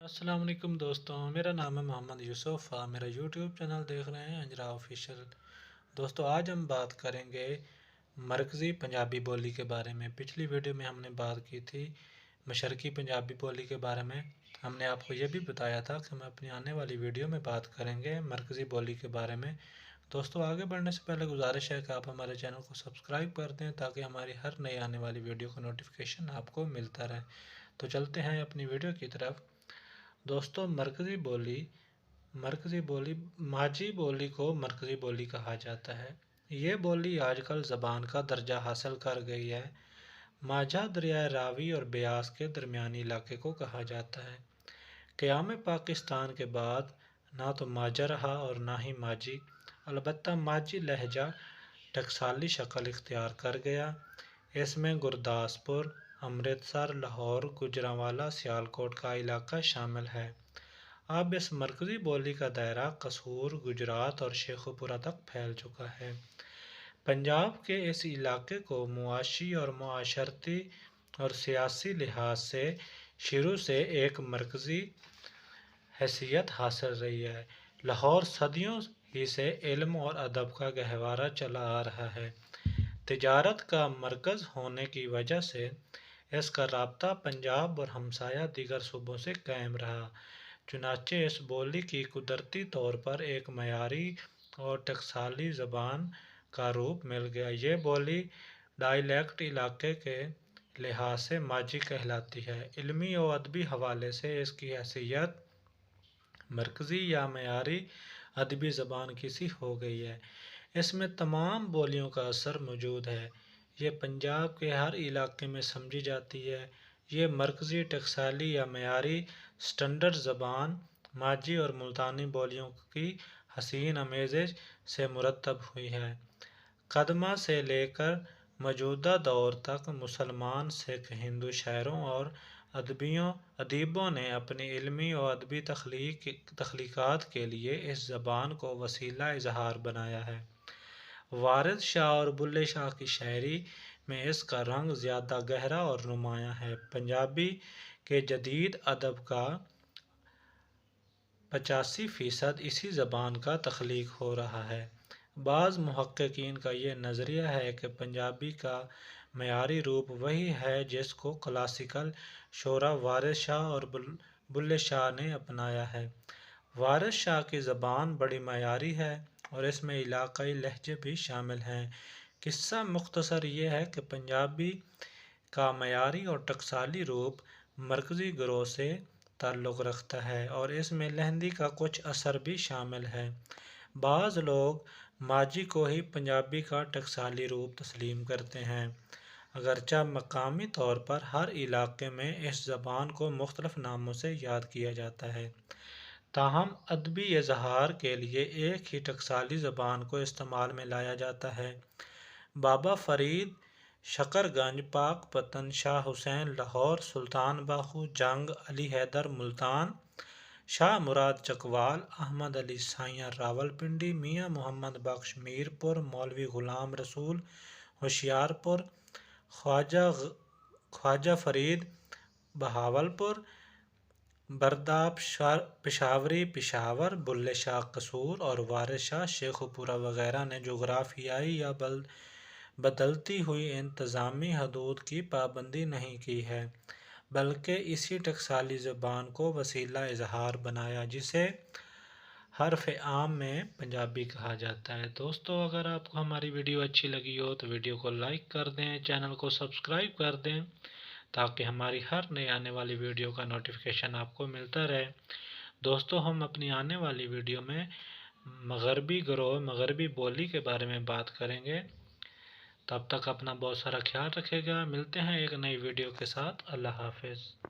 السلام علیکم دوستوں، میرا نام ہے محمد یوسف۔ آپ میرا یوٹیوب چینل دیکھ رہے ہیں انجرا آفیشیل۔ دوستوں، آج ہم بات کریں گے مرکزی پنجابی بولی کے بارے میں۔ پچھلی ویڈیو میں ہم نے بات کی تھی مشرقی پنجابی بولی کے بارے میں۔ ہم نے آپ کو یہ بھی بتایا تھا کہ ہم اپنی آنے والی ویڈیو میں بات کریں گے مرکزی بولی کے بارے میں۔ دوستوں، آگے بڑھنے سے پہلے گزارش ہے کہ آپ ہمارے چینل کو سبسکرائب کر دیں تاکہ ہماری ہر نئی آنے والی ویڈیو کا نوٹیفیکیشن آپ کو ملتا رہے۔ تو چلتے ہیں اپنی ویڈیو کی طرف۔ دوستوں، مرکزی بولی ماجھی بولی کو مرکزی بولی کہا جاتا ہے۔ یہ بولی آج کل زبان کا درجہ حاصل کر گئی ہے۔ ماجھا دریائے راوی اور بیاس کے درمیانی علاقے کو کہا جاتا ہے۔ قیام پاکستان کے بعد نہ تو ماجھا رہا اور نہ ہی ماجھی، البتہ ماجھی لہجہ ٹکسالی شکل اختیار کر گیا۔ اس میں گرداسپور، امرتسر، لاہور، گوجرانوالہ، سیالکوٹ کا علاقہ شامل ہے۔ اب اس مرکزی بولی کا دائرہ قصور، گجرات اور شیخوپورہ تک پھیل چکا ہے۔ پنجاب کے اس علاقے کو معاشی اور معاشرتی اور سیاسی لحاظ سے شروع سے ایک مرکزی حیثیت حاصل رہی ہے۔ لاہور صدیوں ہی سے علم اور ادب کا گہوارہ چلا آ رہا ہے۔ تجارت کا مرکز ہونے کی وجہ سے اس کا رابطہ پنجاب اور ہمسایہ دیگر صوبوں سے قائم رہا۔ چنانچہ اس بولی کی قدرتی طور پر ایک معیاری اور ٹکسالی زبان کا روپ مل گیا۔ یہ بولی ڈائیلیکٹ علاقے کے لحاظ سے ماجھی کہلاتی ہے۔ علمی و ادبی حوالے سے اس کی حیثیت مرکزی یا معیاری ادبی زبان کی سی ہو گئی ہے۔ اس میں تمام بولیوں کا اثر موجود ہے۔ یہ پنجاب کے ہر علاقے میں سمجھی جاتی ہے۔ یہ مرکزی ٹکسالی یا معیاری سٹینڈرڈ زبان ماجھی اور ملتانی بولیوں کی حسین آمیزش سے مرتب ہوئی ہے۔ قدمہ سے لے کر موجودہ دور تک مسلمان، سکھ، ہندو شاعروں اور ادیبوں نے اپنی علمی و ادبی تخلیقات کے لیے اس زبان کو وسیلہ اظہار بنایا ہے۔ وارث شاہ اور بلے شاہ کی شاعری میں اس کا رنگ زیادہ گہرا اور نمایاں ہے۔ پنجابی کے جدید ادب کا 85% اسی زبان کا تخلیق ہو رہا ہے۔ بعض محققین کا یہ نظریہ ہے کہ پنجابی کا معیاری روپ وہی ہے جس کو کلاسیکل شعراء وارث شاہ اور بلے شاہ نے اپنایا ہے۔ وارث شاہ کی زبان بڑی معیاری ہے اور اس میں علاقائی لہجے بھی شامل ہیں۔ قصہ مختصر یہ ہے کہ پنجابی کا معیاری اور ٹکسالی روپ مرکزی گروہ سے تعلق رکھتا ہے اور اس میں لہندی کا کچھ اثر بھی شامل ہے۔ بعض لوگ ماجھی کو ہی پنجابی کا ٹکسالی روپ تسلیم کرتے ہیں، اگرچہ مقامی طور پر ہر علاقے میں اس زبان کو مختلف ناموں سے یاد کیا جاتا ہے۔ تاہم ادبی اظہار کے لیے ایک ہی ٹکسالی زبان کو استعمال میں لایا جاتا ہے۔ بابا فرید شکر گنج، پاک پتن، شاہ حسین لاہور، سلطان باہو جنگ، علی حیدر ملتان، شاہ مراد چکوال، احمد علی سائیاں راولپنڈی، میاں محمد بخش میرپور، مولوی غلام رسول ہوشیارپور، خواجہ فرید بہاولپور، برداب پشاوری پشاور، بلے شاہ قصور اور وارث شاہ شیخوپورہ وغیرہ نے جغرافیائی یا بدلتی ہوئی انتظامی حدود کی پابندی نہیں کی ہے، بلکہ اسی ٹکسالی زبان کو وسیلہ اظہار بنایا جسے حرف عام میں پنجابی کہا جاتا ہے۔ دوستو، اگر آپ کو ہماری ویڈیو اچھی لگی ہو تو ویڈیو کو لائک کر دیں، چینل کو سبسکرائب کر دیں تاکہ ہماری ہر نئی آنے والی ویڈیو کا نوٹیفیکیشن آپ کو ملتا رہے۔ دوستو، ہم اپنی آنے والی ویڈیو میں مغربی بولی کے بارے میں بات کریں گے۔ تب تک اپنا بہت سارا خیال رکھے گا۔ ملتے ہیں ایک نئی ویڈیو کے ساتھ۔ اللہ حافظ۔